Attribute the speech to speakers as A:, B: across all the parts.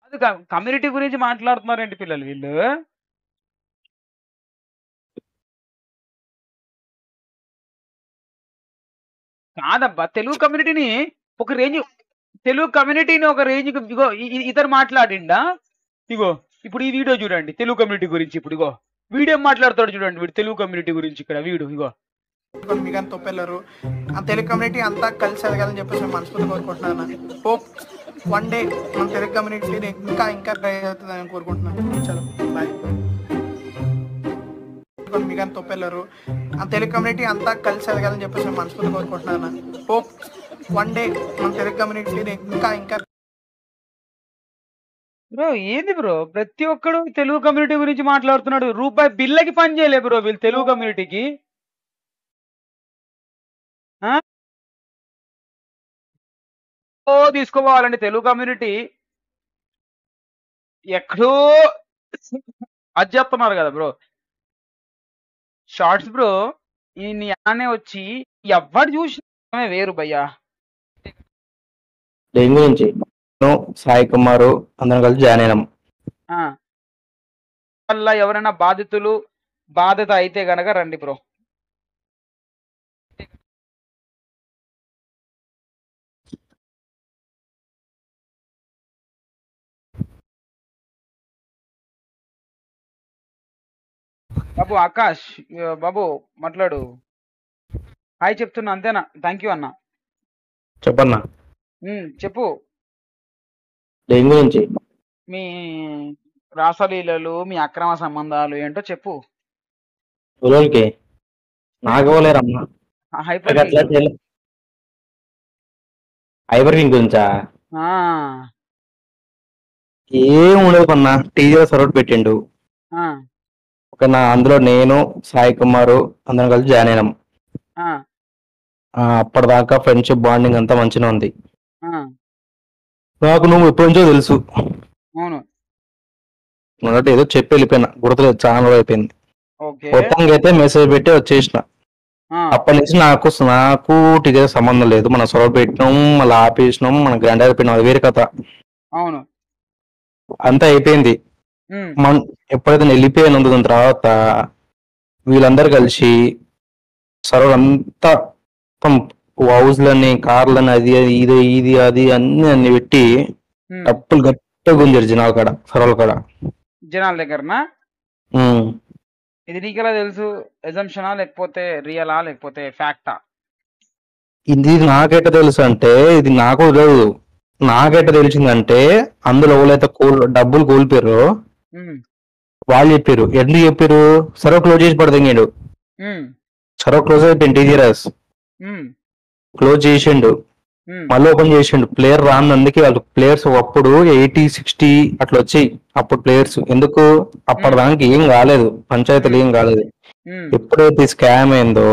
A: అది కమ్యూనిటీ గురించి మాట్లాడుతున్నారేంటి పిల్లలు వీళ్ళు? కాదబ్బా! తెలుగు కమ్యూనిటీని ఒక రేంజ్‌కి ఇగో ఇతను మాట్లాడిండా? ఇగో ఇప్పుడు ఈ వీడియో చూడండి. తెలుగు కమ్యూనిటీ గురించి ఇప్పుడు ఇగో. వీడేం మాట్లాడతాడు చూడండి. వీడు తెలుగు కమ్యూనిటీ గురించి ఇక్కడ వీడు ఇగో.
B: మీకని తొప్పెళ్ళరు. ఆ తెలుగు కమ్యూనిటీ అంతా కలిసి ఎదగాలని చెప్పేసి నేను మనస్ఫూర్తిగా కోరుకుంటున్నాను. హోప్ వన్ డే మన తెలుగు కమ్యూనిటీ ఇంకా ట్రై అవుతుందని కోరుకుంటున్నాను. చలో బాయ్. మీకని తొప్పెళ్ళరు. ఆ తెలుగు కమ్యూనిటీ అంతా కలిసి ఎదగాలని చెప్పేసి నేను మనస్ఫూర్తిగా కోరుకుంటున్నాను. హోప్ వన్ డే మన తెలుగు కమ్యూనిటీ ఇంకా
A: బ్రో ఏంది బ్రో? ప్రతి ఒక్కడు తెలుగు కమ్యూనిటీ గురించి మాట్లాడుతున్నాడు. రూపాయి బిల్లకి పని చేయలే బ్రో వీళ్ళు తెలుగు కమ్యూనిటీకి. ఆ? తీసుకోవాలండి తెలుగు కమ్యూనిటీ ఎక్కడో అది చెప్తున్నారు కదా బ్రో. షార్ట్స్ బ్రో ఈ అనే వచ్చి ఎవరు చూసినా వేరు భయ్యా.
C: దేని గురించి నేను సాయి కుమారు అందరం కలిసి జాయిన్ అయినాం.
A: వల్ల ఎవరైనా బాధిత అయితే గనక రండి బ్రో. బాబు ఆకాష్ బాబు మాట్లాడు. హాయ్ చెప్తున్నా అంతేనా? థ్యాంక్ యూ అన్న.
C: చెప్పన్నా
A: చెప్పు.
C: దేని గురించి
A: మీ రాసలీలలు మీ అక్రమ సంబంధాలు ఏంటో చెప్పు.
C: ఊళ్ళకి నాకు ఇవ్వలేరమ్మా.
A: హైపర్
C: హైపర్ కింగ్ గురించా? ఏం ఉండదు పన్నా. టీజీలో సర్వర్ పెట్టిండు. ఓకేనా, అందులో నేను సాయి కుమారు అందరం కలిసి జాయిన్ అయినాం. అప్పటిదాకా ఫ్రెండ్షిప్ బాండింగ్ అంతా మంచిగా ఉంది. నాకు నువ్వు ఎప్పటి నుంచో తెలుసు.
A: అవును,
C: మొదట ఏదో చెప్పి వెళ్ళిపోయినా, గుర్తులేదు, చాలా రోజులు అయిపోయింది. మొత్తానికి అయితే మెసేజ్ పెట్టి వచ్చేసిన. అప్పటి నుంచి నాకు టీచర్ సంబంధం లేదు. మనం సొరవ పెట్టినాం, మళ్ళీ ఆపేసినాం, మన గ్రాండ్ అయిపోయినాం, అది వేరే కథ.
A: అవును,
C: అంతా అయిపోయింది. మనం ఎప్పుడైతే వెళ్ళిపోయినందు దాని తర్వాత వీళ్ళందరూ కలిసి సర్వర్ అంతా హౌస్లని కార్లని అది ఇది అది అన్ని పెట్టి డబ్బులు గట్టిగా గుంజారు జనాల కాడ, సర్వల కాడ.
A: జనాల దగ్గరనా? ఇది నీకెలా తెలుసు? ఎజంప్షనా లేకపోతే రియలా లేకపోతే ఫ్యాక్టా?
C: ఇది నాకెట్ట తెలుసు అంటే, ఇది నాకు లేదు. నాకెట్ట తెలిసిందంటే అందులో ఎవరైతే డబ్బులు కోల్పోయారో వాళ్ళు చెప్పారు. ఎందుకు చెప్పారు? సర్వ క్లోజ్ చేసి పడతాడు. సర్వ క్లోజ్ అయిపోయింది. టీజీఆర్ఎస్ క్లోజ్ చేసిండు, మళ్ళీ ఓపెన్ చేసిండు. ప్లేయర్ రానందుకే వాళ్ళు ప్లేయర్స్ అప్పుడు 80-60 అట్లా వచ్చాయి అప్పుడు ప్లేయర్స్. ఎందుకు? అప్పటిదానికి ఏం కాలేదు, పంచాయతీలు ఏం కాలేదు. ఎప్పుడైతే స్కామ్ అయిందో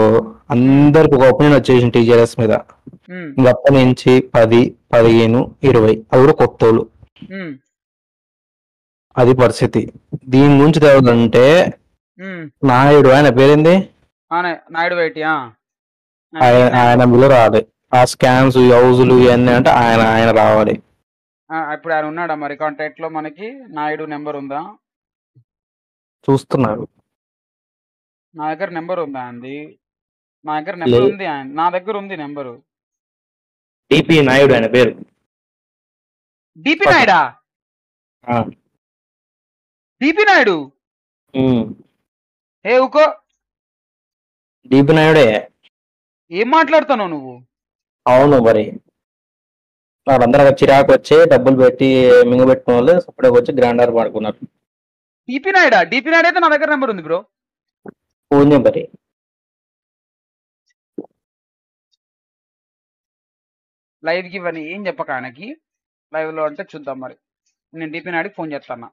C: అందరికి ఒక ఒపీనియన్ వచ్చేసింది టీజీఆర్ఎస్ మీద. అప్పటి నుంచి 10, 15, 20 అది కూడా కొత్తోళ్ళు. అది పరిస్థితి. దీని గురించి తెలియాలంటే నాయుడు, ఆయన పేరేంది, ఆయన బిల్లు రావాలి. ఆ స్కామ్స్ హౌజులు ఇవన్నీ అంటే ఆయన రావాలి.
A: ఇప్పుడు ఆయన ఉన్నాడా మరి కాంటాక్ట్ లో? మనకి నాయుడు నెంబర్ ఉందా?
C: చూస్తున్నారు.
A: నా దగ్గర నెంబర్ ఉందా అండి? నా దగ్గర నెంబర్ ఉంది, నా దగ్గర ఉంది నెంబరు.
C: డిపి నాయుడు ఆయన పేరు.
A: డిపి నాయుడా? డిపి నాయుడు ఏ ఊకో.
C: డిపి నాయుడే.
A: ఏం మాట్లాడుతున్నావు నువ్వు?
C: అవును మరి. వాళ్ళందరూ చిరాకు వచ్చి డబ్బులు పెట్టి మింగబెట్టిన వాళ్ళు సపరేట్గా వచ్చి గ్రాండర్ పాడుకున్నారు.
A: డిపి నాయుడా? డిపి నాయుడు అయితే నా దగ్గర నెంబర్ ఉంది బ్రో.
C: ఫోన్ నెంబర్
A: లైవ్ కి ఇవన్నీ ఏం చెప్పక ఆయనకి. లైవ్ లో అంటే చూద్దాం మరి. నేను డిపి నాయుడికి ఫోన్ చేస్తాను.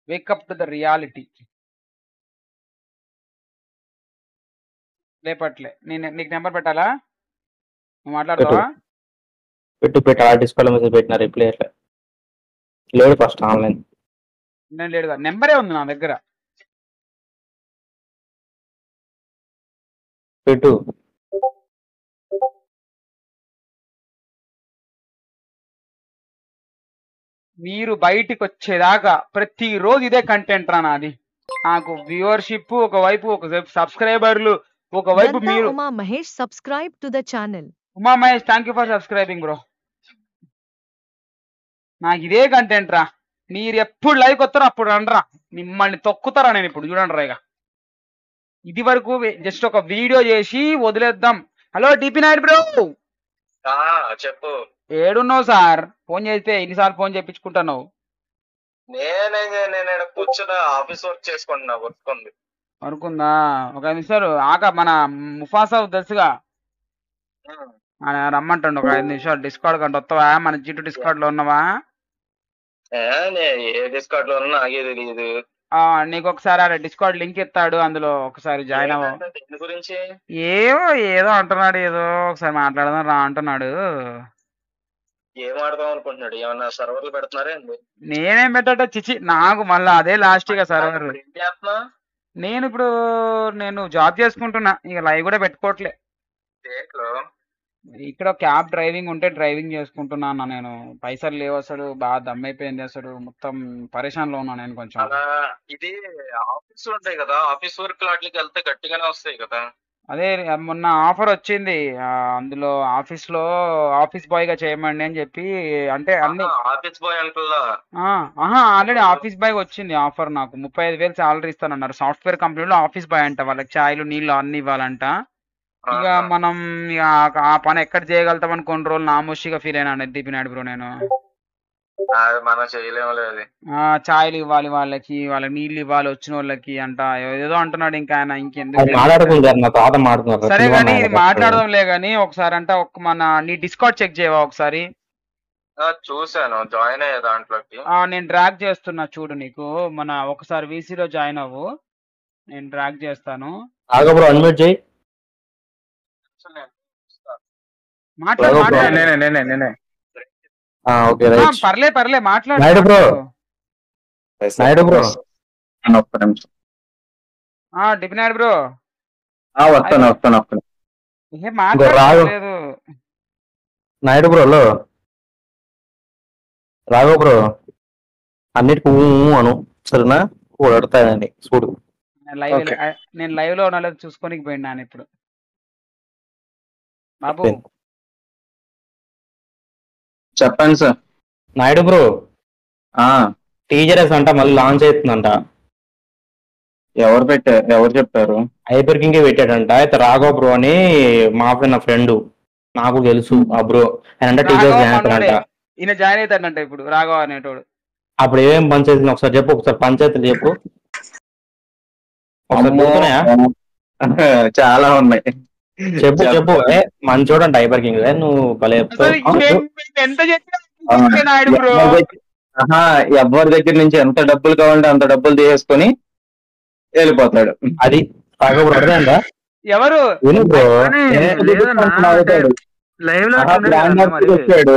A: Wake up to the reality. లేపట్లే. నీకు నెంబర్ పెట్టాలా? నువ్వు మాట్లాడతావా?
C: పెట్టు. ఆ డిస్ప్లే మెసేజ్ పెట్టిన రిప్లై లేడు ఫస్ట్ ఆన్లైన్.
A: నేను లేడుగా, నెంబరే ఉంది నా దగ్గర.
C: పెట్టు.
A: మీరు బయటికి వచ్చేదాకా ప్రతిరోజు ఇదే కంటెంట్ రా నాది. నాకు వ్యూవర్షిప్ ఒకవైపు, ఒకవైపు సబ్స్క్రైబర్లు, ఒకవైపు
D: Danta
A: మీరు.
D: Uma Mahesh subscribe to the channel.
A: Uma Mahesh, thank you for subscribing bro. నాకు ఇదే కంటెంట్ రా. మీరు ఎప్పుడు లైవ్ వస్తారో అప్పుడు రండ్రా, మిమ్మల్ని తొక్కుతారా నేను ఇప్పుడు. చూడండి రా ఇక, ఇది వరకు జస్ట్ ఒక వీడియో చేసి వదిలేద్దాం. హలో డిపి నాయుడు బ్రో,
E: చెప్పు.
A: ఏడున్నావు సార్? ఫోన్ చేస్తే ఎన్నిసార్లు ఫోన్ చేయించుకుంటున్నావు?
E: నేను కూర్చుని ఆఫీస్ వర్క్ చేసుకుంటున్నా. వర్క్ ఉంది.
A: వర్క్ ఉందా? ఒక 5 నిమిషాలు ఆక. మన ముఫాసా తెలుసుగా, ఆయన రమ్మంటాడు. ఒక 5 నిమిషాలు డిస్కౌంట్ కంటే వస్తావా? మన జిట్టు డిస్కౌంట్ లో ఉన్నావా?
E: ఏ డిస్కౌంట్ లో ఉన్నా నాకే తెలియదు.
A: నీకు ఒకసారి ఆడ డిస్కౌంట్ లింక్ ఇస్తాడు, అందులో ఒకసారి జాయిన్ అవ్వ.
E: దేని గురించి?
A: ఏదో అంటున్నాడు, ఏదో ఒకసారి మాట్లాడదాం రా అంటున్నాడు.
E: ఏం ఆడదాం అనుకుంటున్నాడు? ఏమన్నా సర్వర్లు పెడుతున్నారా అండి?
A: నేనేం పెట్టట చిచి, నాకు మళ్ళీ అదే లాస్ట్ గా సర్వర్.
E: ఏం చేస్తున్నా?
A: నేను జాబ్ చేసుకుంటున్నా, ఇక లైవ్ కూడా పెట్టుకోవట్లే.
E: దేంట్లో?
A: ఇక్కడ క్యాబ్ డ్రైవింగ్ ఉంటే డ్రైవింగ్ చేసుకుంటున్నా అన్న. నేను పైసలు లేవు అసలు, బాగా దమ్మైపోయింది అసలు, మొత్తం పరేషాన్ లో ఉన్నా నేను కొంచెం.
E: అలా ఇది ఆఫీస్ ఉంటాయి కదా, ఆఫీస్ వర్క్ వాటికి వెళ్తే గట్టిగానే వస్తాయి కదా.
A: అదే మొన్న ఆఫర్ వచ్చింది, అందులో ఆఫీస్ బాయ్ గా చేయమండి అని చెప్పి. అంటే అన్ని
E: ఆఫీస్ బాయ్ అంటుల్లా.
A: ఆల్రెడీ ఆఫీస్ బాయ్ వచ్చింది ఆఫర్. నాకు 35,000 సాలరీ ఇస్తానన్నారు. సాఫ్ట్వేర్ కంపెనీలో ఆఫీస్ బాయ్ అంట, వాళ్ళకి చాయ్లు నీళ్ళు అన్ని ఇవ్వాలంట. ఇక మనం ఇక ఆ పని ఎక్కడ చేయగలుగుతామని కొన్ని రోజులు నామోషిగా ఫీల్ అయినా దీపి నాయుడు బ్రో నేను.
E: అది మనం చేయలేము లేదు.
A: చాయ్లు ఇవ్వాలి వాళ్ళకి నీళ్ళు ఇవ్వాలి వచ్చిన వాళ్ళకి అంట, ఏదో అంటున్నాడు. ఇంకా ఆయన ఇంకెందుకు సరే గానీ ఇది మాట్లాడదాంలే గానీ, ఒకసారి అంట నీ డిస్కౌంట్ చెక్ చేయవా ఒకసారి?
E: చూసాను, జాయిన్ అయ్యే దాంట్లోకి.
A: నేను డ్రాగ్ చేస్తున్నా చూడు, నీకు ఒకసారి వీసీలో జాయిన్ అవ్వు, నేను డ్రాగ్ చేస్తాను. పర్లే మాట్లాడు
C: బ్రో.
A: డిపి నాయుడు బ్రో,
C: వస్తాను.
A: ఏం మాట్లాడలేదు
C: నాయుడు బ్రోలో రాఘవ బ్రో, అన్నిటికీ అను సరేనా? అడతానండి చూడు.
A: నేను లైవ్ లో ఉన్న చూసుకొని పోయినాను ఇప్పుడు. బాబు
E: చెప్పండి సార్.
C: నాయుడు బ్రో, టీజర్ఎస్ అంట మళ్ళీ లాంచ్ అవుతుందంట.
E: ఎవరు చెప్పారు?
C: హైపర్ కింగ్ పెట్టాడంట. అయితే రాఘవ్ బ్రో అని మా ఫ్రెండ్, నాకు తెలుసు ఆ బ్రో. ఆయన టీజర్స్ జాయిన్ అవుతాడంట.
A: ఈయన జాయిన్ అవుతాడంట ఇప్పుడు రాఘవ అనేటోడు.
C: అప్పుడు ఏమేమి పంచాయతీ ఒకసారి చెప్పు, ఒకసారి పంచాయతీలు చెప్పు.
E: చాలా ఉన్నాయి,
C: చెప్పు. మంచి చూడండి హైపర్ కింగ్, నువ్వు భలే
A: ఎంత బ్రో.
E: ఎవరి దగ్గర నుంచి ఎంత డబ్బులు కావాలంటే అంత డబ్బులు తీసేసుకొని వెళ్ళిపోతాడు.
C: అది రాఘవ్ బ్రో అర్థమైందా?
A: ఎవరు
E: వచ్చాడు